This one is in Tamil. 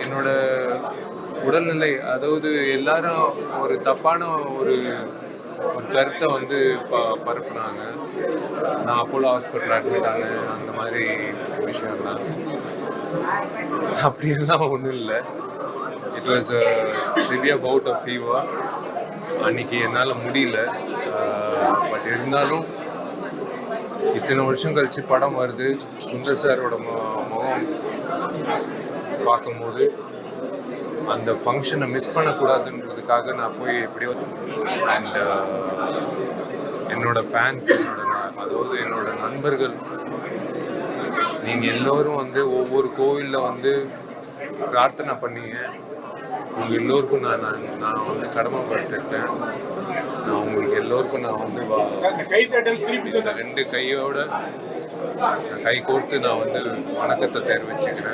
என்னோட உடல்நிலை, அதாவது எல்லாரும் ஒரு தப்பான ஒரு ஒரு கருத்தை வந்து பரப்புனாங்க. நான் அப்போலோ ஹாஸ்பிட்டல் அட்மிட் ஆனேன், அந்த மாதிரி விஷயம்லாம். அப்படியெல்லாம் ஒன்றும் இல்லை. It was a severe bout of fever. அன்னைக்கு என்னால் முடியல. பட் இருந்தாலும் இத்தனை வருஷம் கழிச்சு படம் வருது, சுந்தர் சாரோட முகம் பார்க்கும்போது அந்த ஃபங்க்ஷனை மிஸ் பண்ணக்கூடாதுன்றதுக்காக நான் போய் எப்படியோ அண்ட் என்னோட ஃபேன்ஸ், அதாவது என்னோட நண்பர்கள், நீங்கள் எல்லோரும் வந்து ஒவ்வொரு கோவிலில் வந்து பிரார்த்தனை பண்ணீங்க. உங்கள் எல்லோருக்கும் நான் வந்து கடமைப்பட்டிருக்கேன். நான் உங்களுக்கு எல்லோருக்கும் நான் வந்து 2 கையோட கை கோர்த்து நான் வந்து வணக்கத்தை தெரிவிச்சுக்கிறேன்.